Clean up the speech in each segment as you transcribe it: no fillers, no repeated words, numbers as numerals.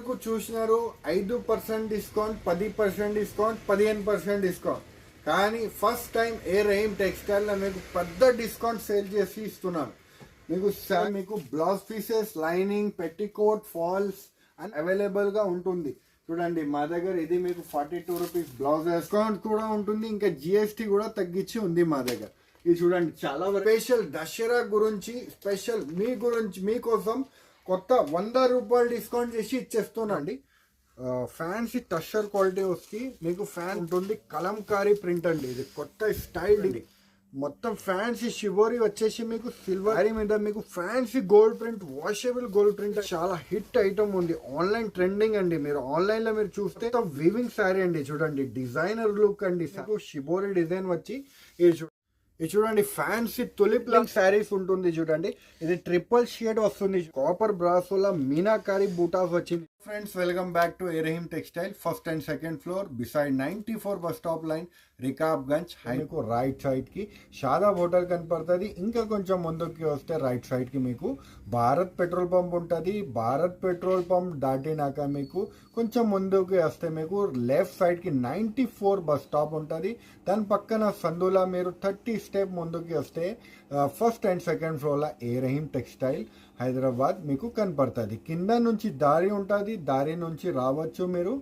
వరకు చూసినారు 5% discount, 10% discount, 15% discount. కానీ ఫస్ట్ టైం A.Raheem Textiles లో మీకు పెద్ద డిస్కౌంట్ సేల్ చేసి ఇస్తున్నాను. మీకు blouse pieces, lining, petticoat, falls and అవైలబుల్గా ఉంటుంది. చూడండి మా దగ్గర ఇది మీకు 42 రూపీస్ బ్లౌజ్ డిస్కౌంట్ కూడా ఉంటుంది. ఇంకా GST కూడా తగ్గించి ఉంది మా దగ్గర. ఇది చూడండి చాలా స్పెషల్ దసరా గురించి స్పెషల్ మీకోసం కొత్త 100 రూపాయలు డిస్కౌంట్ చేసి ఇచ్చేస్తున్నాండి. ఫ్యాన్సీ టషర్ క్వాలిటీ వచ్చి మీకు ఫ్యాన్ ఉంటుంది. కలంకారీ ప్రింట్ అండి, ఇది కొత్త స్టైల్. ఇది మొత్తం ఫ్యాన్సీ షిబోరి వచ్చేసి మీకు సిల్వర్ సారీ మీద మీకు fancy gold print, washable gold print చాలా హిట్ ఐటమ్ ఉంది. ఆన్లైన్ ట్రెండింగ్ అండి. మీరు ఆన్లైన్ లో మీరు చూస్తే వీవింగ్ సారీ అండి. చూడండి డిజైనర్ లుక్ అండి. షిబోరి డిజైన్ వచ్చి ఇది చూడండి ఫ్యాన్సీ తులిప్ లంగ్ శారీస్ ఉంటుంది. చూడండి ఇది ట్రిపుల్ షేడ్ వస్తుంది. కాపర్ బ్రాసోలా మీనాకారి బూటాస్ వచ్చింది. Friends welcome back to A.Raheem Textiles, first and second floor beside 94 bus stop line, Rikabganj. మీకు రైట్ సైడ్ కి షాదాబ్ హోటల్ కనపడుతుంది. ఇంకా కొంచెం ముందుకి వస్తే రైట్ సైడ్ కి మీకు భారత్ పెట్రోల్ పంప్ ఉంటుంది. భారత్ పెట్రోల్ పంప్ దాటినాక మీకు కొంచెం ముందుకి వస్తే మీకు లెఫ్ట్ సైడ్ కి 94 బస్ స్టాప్ ఉంటుంది. దాని పక్కన సందులా మీరు 30 స్టెప్ ముందుకి వస్తే ఫస్ట్ అండ్ సెకండ్ ఫ్లోర్ లో A.Raheem Textiles హైదరాబాద్ మీకు కనపడుతుంది. కింద నుంచి దారి ఉంటుంది, దారి నుంచి రావచ్చు మీరు.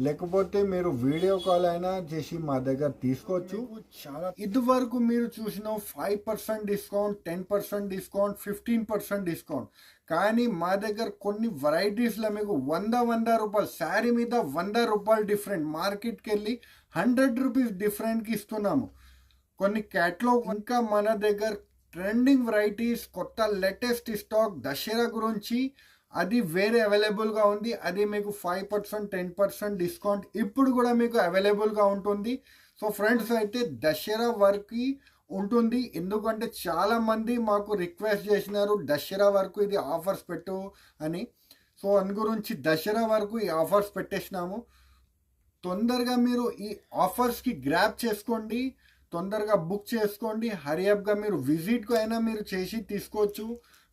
లేకపోతే మీరు వీడియో కాల్ అయినా చేసి మా దగ్గర తీసుకోవచ్చు. చాలా ఇదివరకు మీరు చూసిన 5% డిస్కౌంట్, 10% డిస్కౌంట్, 15% డిస్కౌంట్. కానీ మా దగ్గర కొన్ని వెరైటీస్లో మీకు 100 రూపాయలు శారీ మీద 100 రూపాయలు డిఫరెంట్. మార్కెట్కి వెళ్ళి 100 రూపీస్ డిఫరెంట్కి ఇస్తున్నాము. కొన్ని క్యాటలాగ్ ఇంకా మన దగ్గర ట్రెండింగ్ వెరైటీస్, కొత్త లేటెస్ట్ స్టాక్ దసరా గురించి అది వేరే అవైలబుల్గా ఉంది. అది మీకు 5%, 10% డిస్కౌంట్ ఇప్పుడు కూడా మీకు అవైలబుల్గా ఉంటుంది. సో ఫ్రెండ్స్ అయితే దసరా వరకు ఉంటుంది. ఎందుకంటే చాలా మంది మాకు రిక్వెస్ట్ చేసినారు దసరా వరకు ఇది ఆఫర్స్ పెట్టు అని. సో అందు గురించి దసరా వరకు ఈ ఆఫర్స్ పెట్టేసినాము. తొందరగా మీరు ఈ ఆఫర్స్కి గ్రాప్ చేసుకోండి, తొందరగా బుక్ చేసుకోండి. హరియప్గా మీరు విజిట్కు అయినా మీరు చేసి తీసుకోవచ్చు.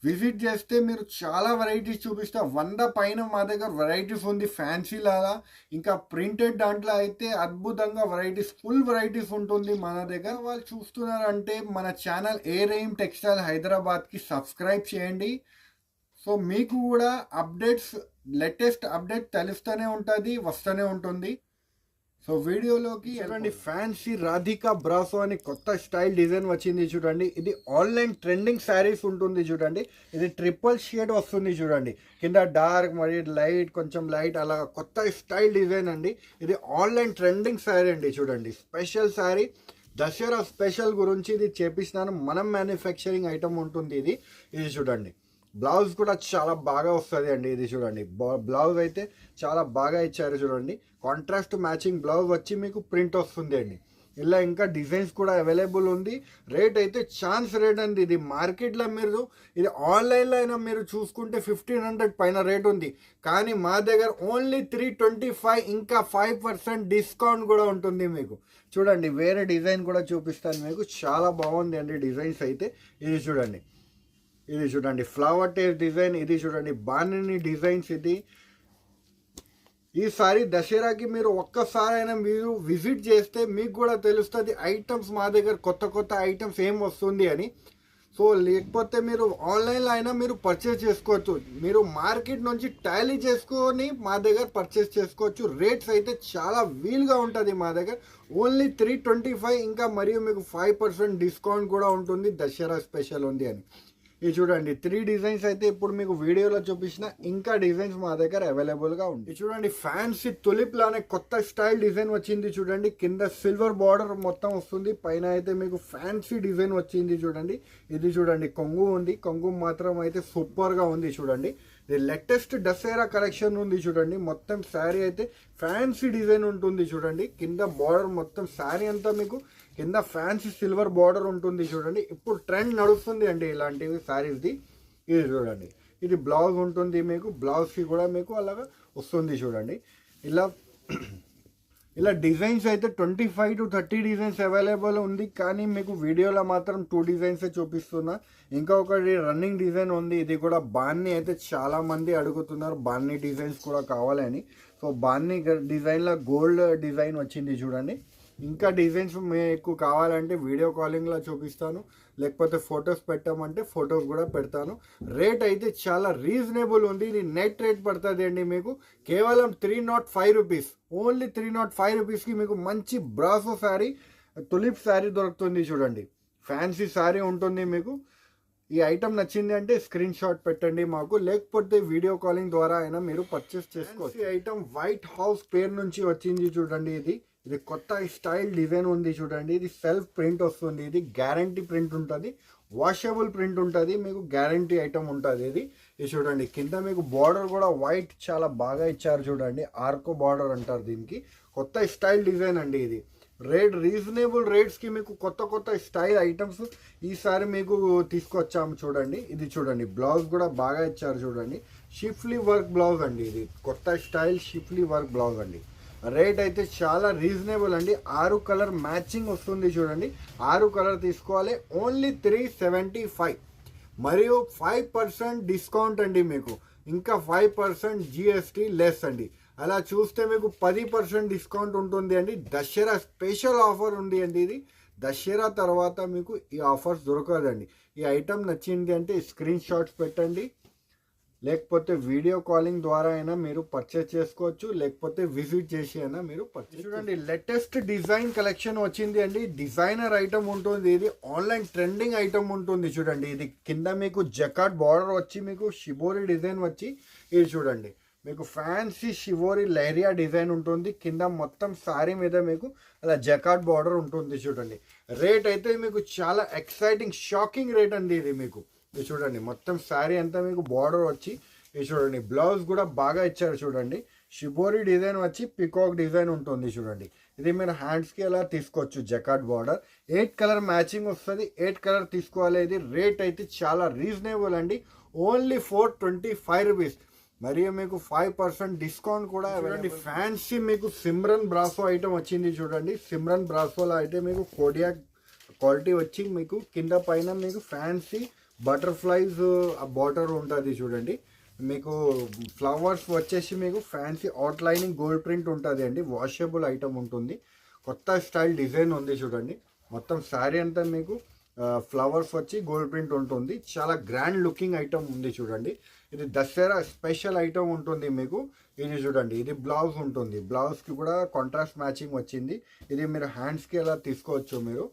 విజిట్ చేస్తే మీరు చాలా వెరైటీస్ చూపిస్తా. 100 పైన మా దగ్గర వెరైటీస్ ఉంది ఫ్యాన్సీ లాగా. ఇంకా ప్రింటెడ్ దాంట్లో అయితే అద్భుతంగా వెరైటీస్, ఫుల్ వెరైటీస్ ఉంటుంది మన దగ్గర. వాళ్ళు చూస్తున్నారంటే మన ఛానల్ A.Raheem Textiles హైదరాబాద్కి సబ్స్క్రైబ్ చేయండి. సో మీకు కూడా అప్డేట్స్, లేటెస్ట్ అప్డేట్ తెలుస్తూనే ఉంటుంది, వస్తూనే ఉంటుంది. సో వీడియోలోకి చూడండి ఫ్యాన్సీ రాధికా బ్రాసో అని కొత్త స్టైల్ డిజైన్ వచ్చింది. చూడండి ఇది ఆన్లైన్ ట్రెండింగ్ శారీస్ ఉంటుంది. చూడండి ఇది ట్రిపుల్ షేడ్ వస్తుంది. చూడండి కింద డార్క్ మరియు లైట్, కొంచెం లైట్ అలా కొత్త స్టైల్ డిజైన్ అండి. ఇది ఆన్లైన్ ట్రెండింగ్ శారీ అండి. చూడండి స్పెషల్ శారీ దసరా స్పెషల్ గురించి ఇది చేపిస్తున్నాను. మనం మ్యానుఫ్యాక్చరింగ్ ఐటమ్ ఉంటుంది. ఇది చూడండి బ్లౌజ్ కూడా చాలా బాగా వస్తుంది అండి. ఇది చూడండి బ్లౌజ్ అయితే చాలా బాగా ఇచ్చారు. చూడండి కాంట్రాస్ట్ మ్యాచింగ్ బ్లౌజ్ వచ్చి మీకు ప్రింట్ వస్తుంది అండి. ఇలా ఇంకా డిజైన్స్ కూడా అవైలబుల్ ఉంది. రేట్ అయితే ఛాన్స్ రేట్ అండి. ఇది మార్కెట్లో మీరు ఇది ఆన్లైన్లో అయినా మీరు చూసుకుంటే 1500 పైన రేట్ ఉంది. కానీ మా దగ్గర ఓన్లీ 325, ఇంకా 5% డిస్కౌంట్ కూడా ఉంటుంది మీకు. చూడండి వేరే డిజైన్ కూడా చూపిస్తాను మీకు. చాలా బాగుంది అండి డిజైన్స్ అయితే. ఇది చూడండి ఫ్లవర్ టేస్ట్ డిజైన్. ఇది చూడండి బాణిని డిజైన్స్. ఈసారి దసరాకి మీరు ఒక్కసారైనా మీరు విజిట్ చేస్తే మీకు కూడా తెలుస్తుంది ఐటమ్స్ మా దగ్గర కొత్త ఐటమ్స్ ఏం వస్తుంది అని. సో లేకపోతే మీరు ఆన్లైన్లో అయినా మీరు పర్చేస్ చేసుకోవచ్చు. మీరు మార్కెట్ నుంచి టాలీ చేసుకొని మా దగ్గర పర్చేస్ చేసుకోవచ్చు. రేట్స్ అయితే చాలా వీలుగా ఉంటుంది మా దగ్గర. ఓన్లీ 325, ఇంకా మరియు మీకు 5% డిస్కౌంట్ కూడా ఉంటుంది. దసరా స్పెషల్ ఉంది అని. ఇది చూడండి 3 డిజైన్స్ అయితే ఇప్పుడు మీకు వీడియోలో చూపించిన ఇంకా డిజైన్స్ మా దగ్గర అవైలబుల్గా ఉంది. ఇది చూడండి ఫ్యాన్సీ తులిప్ లానే కొత్త స్టైల్ డిజైన్ వచ్చింది. చూడండి కింద సిల్వర్ బార్డర్ మొత్తం వస్తుంది, పైన అయితే మీకు ఫ్యాన్సీ డిజైన్ వచ్చింది. చూడండి ఇది చూడండి కొంగు ఉంది. కొంగు మాత్రం అయితే సూపర్గా ఉంది. చూడండి ఇది లేటెస్ట్ దసరా కలెక్షన్ ఉంది. చూడండి మొత్తం శారీ అయితే ఫ్యాన్సీ డిజైన్ ఉంటుంది. చూడండి కింద బార్డర్ మొత్తం శారీ అంతా మీకు కింద ఫ్యాన్సీ సిల్వర్ బార్డర్ ఉంటుంది. చూడండి ఇప్పుడు ట్రెండ్ నడుస్తుంది అండి ఇలాంటివి శారీస్ది. ఇది చూడండి ఇది బ్లౌజ్ ఉంటుంది మీకు. బ్లౌజ్కి కూడా మీకు అలాగా వస్తుంది. చూడండి ఇలా ఇలా డిజైన్స్ అయితే 25 to 30 డిజైన్స్ అవైలబుల్ ఉంది, కానీ మీకు వీడియోలో మాత్రం 2 డిజైన్సే చూపిస్తున్నా. ఇంకా ఒకటి రన్నింగ్ డిజైన్ ఉంది, ఇది కూడా బాన్ని అయితే చాలా మంది అడుగుతున్నారు, బాన్ని డిజైన్స్ కూడా కావాలని. సో బాన్ని డిజైన్లో గోల్డ్ డిజైన్ వచ్చింది చూడండి. ఇంకా డిజైన్స్ మీకు కావాలంటే వీడియో కాలింగ్లో చూపిస్తాను, లేకపోతే ఫొటోస్ పెట్టామంటే ఫొటోస్ కూడా పెడతాను. రేట్ అయితే చాలా రీజనబుల్ ఉంది. ఇది నెట్ రేట్ పడుతుంది అండి మీకు కేవలం 305 రూపీస్. ఓన్లీ 305 రూపీస్కి మీకు మంచి బ్రాసో శారీ, తులిప్ శారీ దొరుకుతుంది చూడండి. ఫ్యాన్సీ శారీ ఉంటుంది మీకు. ఈ ఐటమ్ నచ్చింది అంటే స్క్రీన్ షాట్ పెట్టండి మాకు, లేకపోతే వీడియో కాలింగ్ ద్వారా అయినా మీరు పర్చేస్ చేసుకోవచ్చు. ఈ ఐటమ్ వైట్ హౌస్ పేరు నుంచి వచ్చింది చూడండి. ఇది కొత్త స్టైల్ డిజైన్ ఉంది చూడండి. ఇది సెల్ఫ్ ప్రింట్ వస్తుంది, ఇది గ్యారంటీ ప్రింట్ ఉంటుంది, వాషబుల్ ప్రింట్ ఉంటుంది, మీకు గ్యారంటీ ఐటమ్ ఉంటుంది. ఇది చూడండి. కింద మీకు బార్డర్ కూడా వైట్ చాలా బాగా ఇచ్చారు చూడండి, ఆర్కో బార్డర్ అంటారు దీనికి. కొత్త స్టైల్ డిజైన్ అండి ఇది. రీజనబుల్ రేట్స్కి మీకు కొత్త స్టైల్ ఐటమ్స్ ఈసారి మీకు తీసుకొచ్చాము చూడండి. ఇది చూడండి, బ్లౌజ్ కూడా బాగా ఇచ్చారు చూడండి. షిఫ్లీ వర్క్ బ్లౌజ్ అండి, ఇది కొత్త స్టైల్ షిఫ్లీ వర్క్ బ్లౌజ్ అండి. రేట్ అయితే చాలా రీజనబుల్ అండి. 6 కలర్ మ్యాచింగ్ వస్తుంది చూడండి. 6 కలర్ తీసుకోవాలి, ఓన్లీ 375. మరియు 5% డిస్కౌంట్ అండి మీకు, ఇంకా 5% జిఎస్టీ లెస్ అండి. అలా చూస్తే మీకు 10% డిస్కౌంట్ ఉంటుంది అండి. దసరా స్పెషల్ ఆఫర్ ఉంది అండి ఇది. దసరా తర్వాత మీకు ఈ ఆఫర్స్ దొరకదండి. ఈ ఐటమ్ నచ్చింది అంటే స్క్రీన్ షాట్స్ పెట్టండి, లేకపోతే వీడియో కాలింగ్ ద్వారా అయినా మీరు పర్చేస్ చేసుకోవచ్చు, లేకపోతే విజిట్ చేసి అయినా మీరు పర్చేస్. చూడండి, లేటెస్ట్ డిజైన్ కలెక్షన్ వచ్చింది అండి. డిజైనర్ ఐటమ్ ఉంటుంది, ఇది ఆన్లైన్ ట్రెండింగ్ ఐటమ్ ఉంటుంది చూడండి. ఇది కింద మీకు జకాట్ బార్డర్ వచ్చి మీకు షిబోరి డిజైన్ వచ్చి, ఇది చూడండి మీకు ఫ్యాన్సీ షిబోరి లైరియా డిజైన్ ఉంటుంది. కింద మొత్తం సారీ మీద మీకు అలా జకాట్ బార్డర్ ఉంటుంది చూడండి. రేట్ అయితే మీకు చాలా ఎక్సైటింగ్ షాకింగ్ రేట్ అండి ఇది మీకు. ఇది చూడండి, మొత్తం శారీ అంతా మీకు బార్డర్ వచ్చి, ఇది చూడండి బ్లౌజ్ కూడా బాగా ఇచ్చారు చూడండి. షిబోరి డిజైన్ వచ్చి పికాక్ డిజైన్ ఉంటుంది చూడండి. ఇది మీరు హ్యాండ్స్కి ఎలా తీసుకోవచ్చు. జకాట్ బార్డర్ 8 కలర్ మ్యాచింగ్ వస్తుంది, 8 కలర్ తీసుకోవాలి. ఇది రేట్ అయితే చాలా రీజనబుల్ అండి, ఓన్లీ 425 రూపీస్. మరియు మీకు 5% డిస్కౌంట్ కూడా చూడండి. ఫ్యాన్సీ మీకు సిమ్రన్ బ్రాసో ఐటమ్ వచ్చింది చూడండి. సిమ్రన్ బ్రాసోలో అయితే మీకు కోడియాక్ క్వాలిటీ వచ్చి మీకు కింద పైన మీకు ఫ్యాన్సీ బటర్ఫ్లైస్ బార్డర్ ఉంటుంది చూడండి. మీకు ఫ్లవర్స్ వచ్చేసి మీకు ఫ్యాన్సీ అవుట్లైనింగ్ గోల్డ్ ప్రింట్ ఉంటుంది అండి. వాషబుల్ ఐటమ్ ఉంటుంది, కొత్త స్టైల్ డిజైన్ ఉంది చూడండి. మొత్తం శారీ అంతా మీకు ఫ్లవర్స్ వచ్చి గోల్డ్ ప్రింట్ ఉంటుంది. చాలా గ్రాండ్ లుకింగ్ ఐటమ్ ఉంది చూడండి. ఇది దసరా స్పెషల్ ఐటమ్ ఉంటుంది మీకు. ఇది చూడండి, ఇది బ్లౌజ్ ఉంటుంది, బ్లౌజ్కి కూడా కాంట్రాస్ట్ మ్యాచింగ్ వచ్చింది. ఇది మీరు హ్యాండ్స్కి ఎలా తీసుకోవచ్చు మీరు.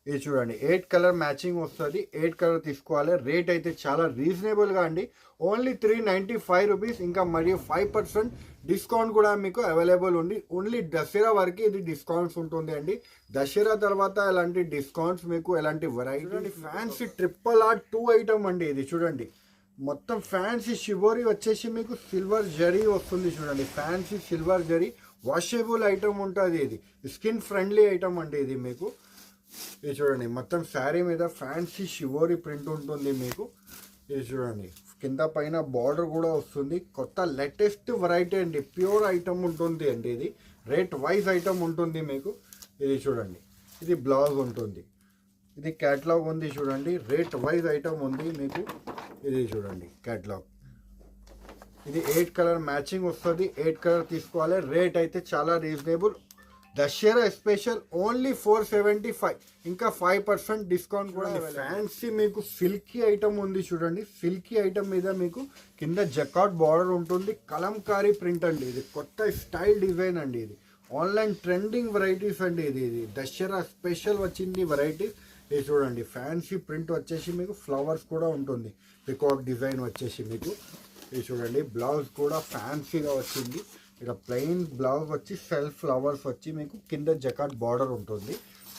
ఇది చూడండి, 8 కలర్ మ్యాచింగ్ వస్తుంది, 8 కలర్ తీసుకోవాలి. రేట్ అయితే చాలా రీజనబుల్గా అండి, ఓన్లీ 395 రూపీస్. ఇంకా మరియు 5% డిస్కౌంట్ కూడా మీకు అవైలబుల్ ఉంది. ఓన్లీ దసరా వరకు ఇది డిస్కౌంట్స్ ఉంటుంది అండి. దసరా తర్వాత ఎలాంటి డిస్కౌంట్స్ మీకు ఎలాంటి వెరైటీ. ఫ్యాన్సీ RRR2 ఐటమ్ అండి ఇది చూడండి. మొత్తం ఫ్యాన్సీ షిబోరి వచ్చేసి మీకు సిల్వర్ జరీ వస్తుంది చూడండి. Fancy silver zari washable item ఉంటుంది. ఇది స్కిన్ ఫ్రెండ్లీ ఐటమ్ అండి ఇది మీకు. ఇది చూడండి, మొత్తం శారీ మీద ఫ్యాన్సీ షివోరీ ప్రింట్ ఉంటుంది మీకు. ఇది చూడండి, కింద పైన బార్డర్ కూడా వస్తుంది. కొత్త లేటెస్ట్ వెరైటీ అండి, ప్యూర్ ఐటమ్ ఉంటుంది అండి. ఇది రేట్ వైజ్ ఐటమ్ ఉంటుంది మీకు. ఇది చూడండి, ఇది బ్లౌజ్ ఉంటుంది, ఇది క్యాటలాగ్ ఉంది చూడండి. రేట్ వైజ్ ఐటమ్ ఉంది మీకు. ఇది చూడండి క్యాటలాగ్. ఇది 8 కలర్ మ్యాచింగ్ వస్తుంది, 8 కలర్ తీసుకోవాలి. రేట్ అయితే చాలా రీజనబుల్. దసరా స్పెషల్ ఓన్లీ 475, ఇంకా 5% డిస్కౌంట్ కూడా. ఫ్యాన్సీ మీకు సిల్కీ ఐటమ్ ఉంది చూడండి. సిల్కీ ఐటమ్ మీద మీకు కింద జకాట్ బార్డర్ ఉంటుంది, కలంకారీ ప్రింట్ అండి. ఇది కొత్త స్టైల్ డిజైన్ అండి. ఇది ఆన్లైన్ ట్రెండింగ్ వెరైటీస్ అండి. ఇది దసరా స్పెషల్ వచ్చింది వెరైటీస్. ఇది చూడండి, ఫ్యాన్సీ ప్రింట్ వచ్చేసి మీకు ఫ్లవర్స్ కూడా ఉంటుంది, పికాక్ డిజైన్ వచ్చేసి మీకు. ఇది చూడండి, బ్లౌజ్ కూడా ఫ్యాన్సీగా వచ్చింది. ఇక్కడ ప్లెయిన్ బ్లౌజ్ వచ్చి సెల్ఫ్ ఫ్లవర్స్ వచ్చి మీకు కింద జకాట్ బార్డర్ ఉంటుంది.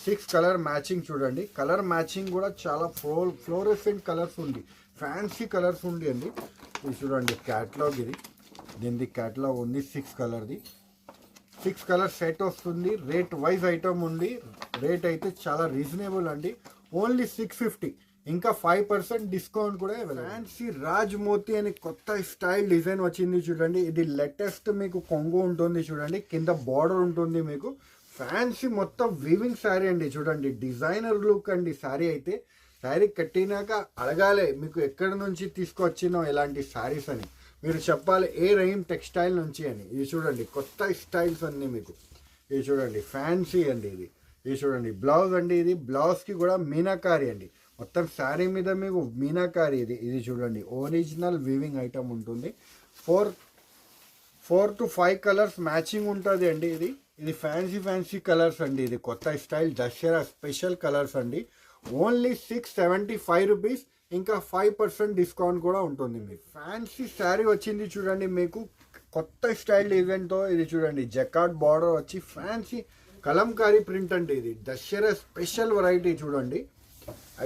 6 కలర్ మ్యాచింగ్ చూడండి. కలర్ మ్యాచింగ్ కూడా చాలా ఫ్లోరెసెంట్ కలర్స్ ఉంది, ఫ్యాన్సీ కలర్స్ ఉంది అండి. ఇది చూడండి క్యాటలాగ్, ఇది దీనిది క్యాటలాగ్ ఉంది. 6 కలర్ది 6 కలర్ సెట్ వస్తుంది. రేట్ వైజ్ ఐటమ్ ఉంది. రేట్ అయితే చాలా రీజనబుల్ అండి, ఓన్లీ 650. ఇంకా 5% డిస్కౌంట్ కూడా ఫ్యాన్సీ రాజ్ మోతీ అని కొత్త స్టైల్ డిజైన్ వచ్చింది చూడండి. ఇది లేటెస్ట్ మీకు కొంగు ఉంటుంది చూడండి, కింద బార్డర్ ఉంటుంది మీకు. ఫ్యాన్సీ మొత్తం వీవింగ్ శారీ అండి చూడండి, డిజైనర్ లుక్ అండి శారీ అయితే. శారీ కట్టినాక అడగాలి మీకు ఎక్కడి నుంచి తీసుకొచ్చినో ఇలాంటి శారీస్ అని, మీరు చెప్పాలి A.Raheem టెక్స్టైల్ నుంచి అని. ఇది చూడండి కొత్త స్టైల్స్ అన్నీ మీకు. ఇది చూడండి ఫ్యాన్సీ అండి ఇది చూడండి బ్లౌజ్ అండి. ఇది బ్లౌజ్కి కూడా మీనాకారి అండి, మొత్తం శారీ మీద మీకు మీనాకారి. ఇది చూడండి ఒరిజినల్ వీవింగ్ ఐటమ్ ఉంటుంది. 4 to 5 కలర్స్ మ్యాచింగ్ ఉంటుంది అండి. ఇది ఫ్యాన్సీ కలర్స్ అండి. ఇది కొత్త స్టైల్ దసరా స్పెషల్ కలర్స్ అండి. ఓన్లీ 675 రూపీస్, ఇంకా 5% డిస్కౌంట్ కూడా ఉంటుంది మీకు. ఫ్యాన్సీ శారీ వచ్చింది చూడండి మీకు కొత్త స్టైల్ డిజైన్తో. ఇది చూడండి జకార్డ్ బార్డర్ వచ్చి ఫ్యాన్సీ కలంకారీ ప్రింట్ అంటే ఇది దసరా స్పెషల్ వెరైటీ చూడండి.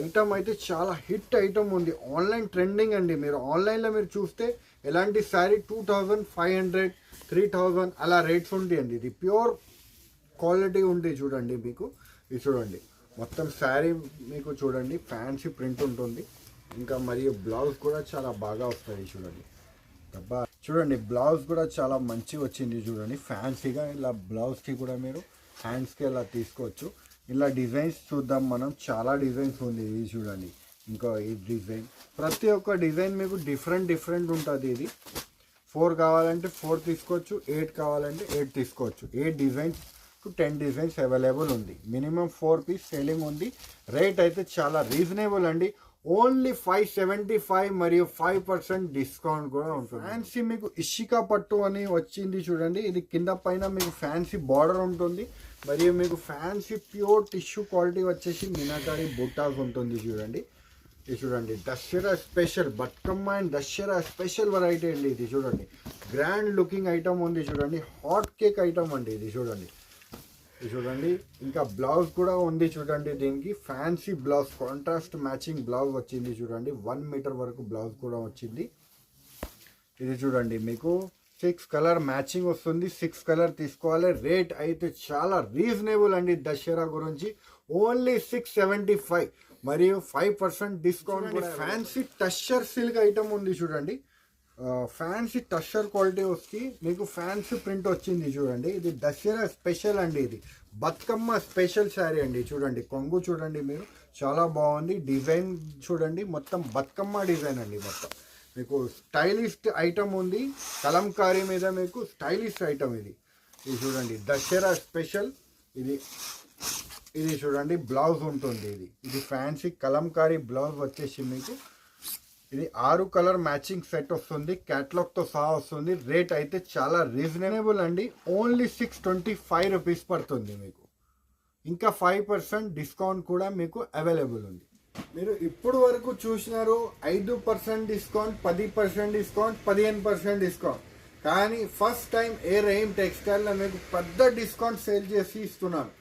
ఐటమ్ అయితే చాలా హిట్ ఐటమ్ ఉంది, ఆన్లైన్ ట్రెండింగ్ అండి. మీరు ఆన్లైన్లో మీరు చూస్తే ఎలాంటి శారీ 2500, 3000 అలా రేట్స్ ఉంటాయండి. ఇది ప్యూర్ క్వాలిటీ ఉంటుంది చూడండి మీకు. ఇది చూడండి మొత్తం శారీ మీకు చూడండి ఫ్యాన్సీ ప్రింట్ ఉంటుంది. ఇంకా మరియు బ్లౌజ్ కూడా చాలా బాగా వస్తుంది చూడండి. డబ్బా చూడండి బ్లౌజ్ కూడా చాలా మంచిగా వచ్చింది చూడండి. ఫ్యాన్సీగా ఇలా బ్లౌజ్కి కూడా మీరు హ్యాండ్స్కి ఇలా తీసుకోవచ్చు. ఇలా డిజైన్స్ చూద్దాం మనం, చాలా డిజైన్స్ ఉంది. ఇది చూడండి ఇంకా ఈ డిజైన్, ప్రతి ఒక్క డిజైన్ మీకు డిఫరెంట్ ఉంటుంది. ఇది 4 కావాలంటే 4 తీసుకోవచ్చు, 8 కావాలంటే 8 తీసుకోవచ్చు. 8 డిజైన్స్ టు 10 డిజైన్స్ అవైలబుల్ ఉంది. మినిమం 4 పీస్ సేలింగ్ ఉంది. రేట్ అయితే చాలా రీజనబుల్ అండి, ఓన్లీ 575 మరియు 5% డిస్కౌంట్ కూడా ఉంటుంది. ఫ్యాన్సీ మీకు ఇషికా పట్టు అని వచ్చింది చూడండి. ఇది కింద పైన మీకు ఫ్యాన్సీ బార్డర్ ఉంటుంది, మరియు మీకు ఫ్యాన్సీ ప్యూర్ టిష్యూ క్వాలిటీ వచ్చేసి మీనాకారి బుట్టాస్ ఉంటుంది చూడండి. ఇది చూడండి Dasara special Bathukamma and Dasara special variety అండి. ఇది చూడండి గ్రాండ్ లుకింగ్ ఐటమ్ ఉంది చూడండి, హాట్ కేక్ ఐటమ్ అండి. ఇది చూడండి ఇంకా బ్లౌజ్ కూడా ఉంది చూడండి. దీనికి fancy blouse contrast matching blouse వచ్చింది చూడండి. 1 మీటర్ వరకు బ్లౌజ్ కూడా వచ్చింది. ఇది చూడండి మీకు 6 కలర్ మ్యాచింగ్ వస్తుంది. 6 కలర్ తీసుకోవాలి. రేట్ అయితే చాలా రీజనబుల్ అండి దసరా గురించి, ఓన్లీ 675 మరియు 5% discount. Fancy tussar silk item ఉంది చూడండి. ఫ్యాన్సీ టస్సర్ క్వాలిటీ వచ్చి మీకు ఫ్యాన్సీ ప్రింట్ వచ్చింది చూడండి. ఇది దసరా స్పెషల్ అండి, ఇది బతుకమ్మ స్పెషల్ శారీ అండి. చూడండి కొంగు చూడండి మీరు, చాలా బాగుంది. డిజైన్ చూడండి మొత్తం బతుకమ్మ డిజైన్ అండి. మొత్తం మీకు స్టైలిష్ ఐటమ్ ఉంది, కలంకారీ మీద మీకు స్టైలిష్ ఐటమ్ ఇది చూడండి దసరా స్పెషల్. ఇది చూడండి బ్లౌజ్ ఉంటుంది. ఇది ఫ్యాన్సీ కలంకారీ బ్లౌజ్ వచ్చేసి మీకు ఇది 6 కలర్ మ్యాచింగ్ సెట్ వస్తుంది, క్యాటలాగ్తో సహా వస్తుంది. రేట్ అయితే చాలా రీజనబుల్ అండి, ఓన్లీ 625 రూపీస్ పడుతుంది మీకు. ఇంకా 5% డిస్కౌంట్ కూడా మీకు అవైలబుల్ ఉంది. మీరు ఇప్పుడు వరకు చూసినారు 5% డిస్కౌంట్, 10% డిస్కౌంట్, 15% డిస్కౌంట్. కానీ ఫస్ట్ టైం A.Raheem టెక్స్టైల్లో మీకు పెద్ద డిస్కౌంట్ సేల్ చేసి ఇస్తున్నాను.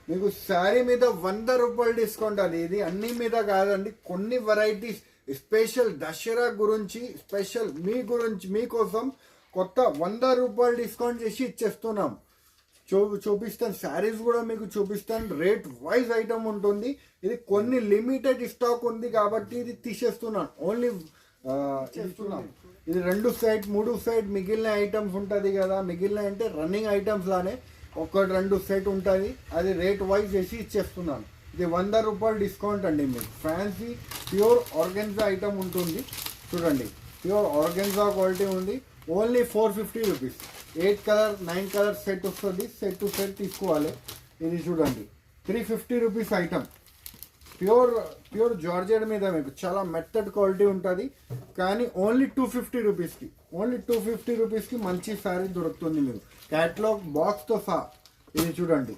మీకు శారీ మీద 100 రూపాయలు డిస్కౌంట్. ఇది అన్ని మీద కాదండి, కొన్ని వెరైటీస్ స్పెషల్ దసరా గురించి స్పెషల్ మీకోసం కొత్త 100 రూపాయలు డిస్కౌంట్ చేసి ఇచ్చేస్తున్నాం. చూపిస్తాను, శారీస్ కూడా మీకు చూపిస్తాను. రేట్ వైజ్ ఐటమ్ ఉంటుంది. ఇది కొన్ని లిమిటెడ్ స్టాక్ ఉంది కాబట్టి ఇది తీసేస్తున్నాను, ఓన్లీ చేస్తున్నాం. ఇది 2 సైడ్ 3 సైడ్ మిగిలిన ఐటమ్స్ ఉంటుంది కదా, మిగిలిన అంటే రన్నింగ్ ఐటమ్స్ లానే 1-2 సెట్ ఉంటుంది. అది రేట్ వైజ్ చేసి ఇచ్చేస్తున్నాను. ఇది 100 రూపాయలు డిస్కౌంట్ అండి. మీకు ఫ్యాన్సీ ప్యూర్ ఆర్గెన్జా ఐటమ్ ఉంటుంది చూడండి, ప్యూర్ ఆర్గెన్జా క్వాలిటీ ఉంది. Only 450 rupees. 8 colour 9 colour set వస్తుంది, సెట్ టు సెట్ తీసుకోవాలి. ఇది చూడండి 350 రూపీస్ ఐటమ్, ప్యూర్ జార్జెట్ మీద మీకు చాలా మెత్తడ్ క్వాలిటీ ఉంటుంది. కానీ ఓన్లీ 250 రూపీస్కి, ఓన్లీ 250 రూపీస్కి మంచి శారీ దొరుకుతుంది మీకు, క్యాటలాగ్ బాక్స్తో సహా. ఇది చూడండి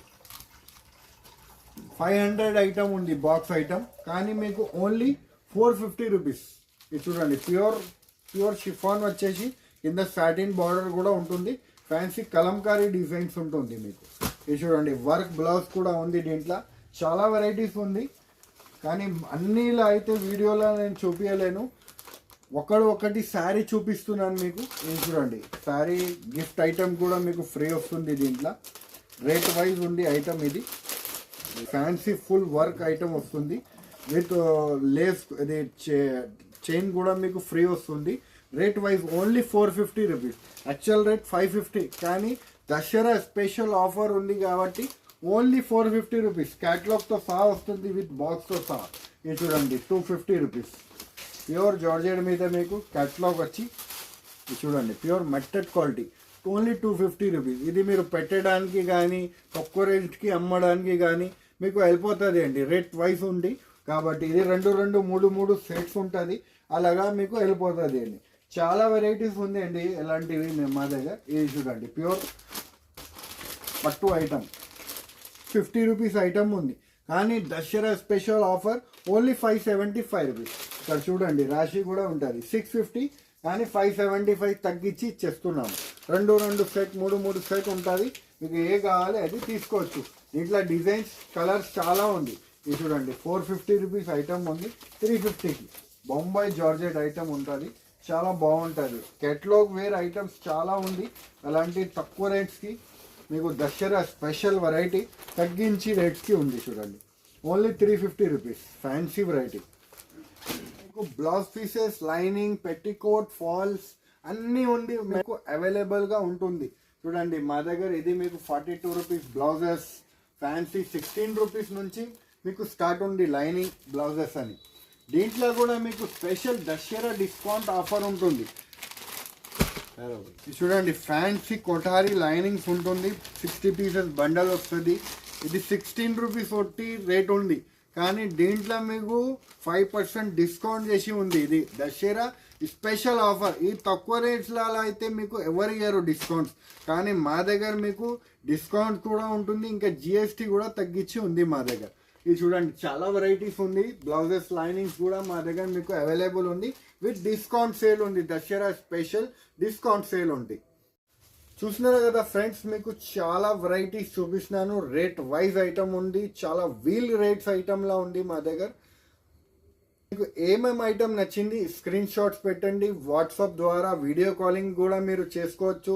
500 ఐటమ్ ఉంది బాక్స్ ఐటమ్, కానీ మీకు ఓన్లీ 450 రూపీస్. ఇది చూడండి ప్యూర్ షిఫాన్ వచ్చేసి కింద సాటిన్ బార్డర్ కూడా ఉంటుంది, ఫ్యాన్సీ కలంకారీ డిజైన్స్ ఉంటుంది మీకు. ఇది చూడండి వర్క్ బ్లౌజ్ కూడా ఉంది. దీంట్లో చాలా వెరైటీస్ ఉంది, కానీ అన్నిలా అయితే వీడియోలో నేను చూపించలేను. ఒకటి శారీ చూపిస్తున్నాను మీకు. ఇది చూడండి శారీ గిఫ్ట్ ఐటమ్ కూడా మీకు ఫ్రీ వస్తుంది దీంట్లో. రేట్ వైజ్ ఉంది ఐటమ్. ఇది ఫ్యాన్సీ ఫుల్ వర్క్ ఐటమ్ వస్తుంది. విత్ లేస్ ఇది చైన్ కూడా మీకు ఫ్రీ వస్తుంది. Rate wise only 450 rupees. Actual rate 550, కానీ దసరా స్పెషల్ ఆఫర్ ఉంది కాబట్టి ఓన్లీ 450 రూపీస్. క్యాటలాగ్తో సహా వస్తుంది, విత్ బాక్స్తో సహా. ఇది చూడండి 250 రూపీస్. ప్యూర్ జార్జెట్ మీద మీకు క్యాటలాగ్ వచ్చి ఇది చూడండి, ప్యూర్ మట్టెడ్ క్వాలిటీ, ఓన్లీ 250 రూపీస్. ఇది మీరు పెట్టడానికి కానీ తక్కువ రేట్కి అమ్మడానికి కానీ మీకు వెళ్ళిపోతుంది అండి. రేట్ వైజ్ ఉంది కాబట్టి ఇది 2 సెట్స్ ఉంటుంది, అలాగా మీకు వెళ్ళిపోతుంది అండి. చాలా వెరైటీస్ ఉంది అండి ఎలాంటివి మా దగ్గర. ఇది చూడండి ప్యూర్ పట్టు ఐటమ్, 50 రూపీస్ ఐటమ్ ఉంది, కానీ Dasara special offer only 575 rupees. ఇక్కడ చూడండి రాశి కూడా ఉంటుంది 650, కానీ 575 తగ్గించి ఇచ్చేస్తున్నాము. 2 సెట్ 3 సెట్ ఉంటుంది. మీకు ఏ కావాలి అది తీసుకోవచ్చు. దీంట్లో డిజైన్స్ కలర్స్ చాలా ఉంది. ఇది చూడండి 450 రూపీస్ ఐటమ్ ఉంది, 350కి బొంబాయి జార్జెట్ ఐటమ్ ఉంటుంది, చాలా బాగుంటుంది. కేటలాగ్ వేర్ ఐటమ్స్ చాలా ఉంది. అలాంటి తక్కువ రేట్స్కి మీకు దసరా స్పెషల్ వెరైటీ తగ్గించి రేట్స్కి ఉంది. చూడండి ఓన్లీ 350 రూపీస్. Fancy variety. మీకు blouse pieces, lining, petticoat, falls అన్నీ ఉంది, మీకు అవైలబుల్గా ఉంటుంది. చూడండి మా దగ్గర ఇది మీకు 42 రూపీస్ బ్లౌజెస్. ఫ్యాన్సీ 16 రూపీస్ నుంచి మీకు స్టార్ట్ ఉంది లైనింగ్ బ్లౌజెస్ అని. దీంట్లో కూడా మీకు స్పెషల్ దసరా డిస్కౌంట్ ఆఫర్ ఉంటుంది. చూడండి ఫ్యాన్సీ కొఠారీ లైనింగ్స్ ఉంటుంది, 60 పీసెస్ బండల్ వస్తుంది. ఇది 16 రూపీస్ ఒట్టి రేట్ ఉంది, కానీ దీంట్లో మీకు 5% డిస్కౌంట్ చేసి ఉంది. ఇది దసరా స్పెషల్ ఆఫర్. ఈ తక్కువ రేట్స్లో అయితే మీకు ఎవరు ఇయ్యరు డిస్కౌంట్స్, కానీ మా దగ్గర మీకు డిస్కౌంట్ కూడా ఉంటుంది, ఇంకా జిఎస్టీ కూడా తగ్గించి ఉంది మా దగ్గర. ఇది చూడండి చాలా వెరైటీస్ ఉంది. బ్లౌజెస్, లైనింగ్స్ కూడా మా దగ్గర మీకు అవైలబుల్ ఉంది, విత్ డిస్కౌంట్ సేల్ ఉంది. దసరా స్పెషల్ డిస్కౌంట్ సేల్ ఉంది. చూస్తున్నారు కదా ఫ్రెండ్స్, మీకు చాలా వెరైటీస్ చూపిస్తున్నాను. రేట్ వైజ్ ఐటమ్ ఉంది, చాలా వీల్ రేట్స్ ఐటమ్లా ఉంది మా దగ్గర. మీకు ఏమేమి ఐటమ్ నచ్చింది స్క్రీన్ షాట్స్ పెట్టండి. వాట్సాప్ ద్వారా వీడియో కాలింగ్ కూడా మీరు చేసుకోవచ్చు,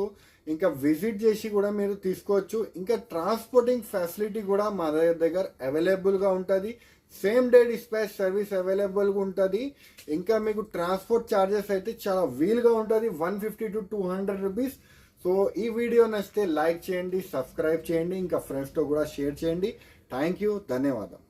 ఇంకా విజిట్ చేసి కూడా మీరు తీసుకోవచ్చు. ఇంకా ట్రాన్స్పోర్టింగ్ ఫెసిలిటీ కూడా మా దగ్గర అవైలబుల్గా ఉంటుంది. సేమ్ డే డిస్పాచ్ సర్వీస్ అవైలబుల్గా ఉంటుంది. ఇంకా మీకు ట్రాన్స్పోర్ట్ ఛార్జెస్ అయితే చాలా వీల్గా ఉంటుంది, 150 to 200 రూపీస్. సో ఈ వీడియో నచ్చితే లైక్ చేయండి, సబ్స్క్రైబ్ చేయండి, ఇంకా ఫ్రెండ్స్తో కూడా షేర్ చేయండి. థ్యాంక్ యూ, ధన్యవాదం.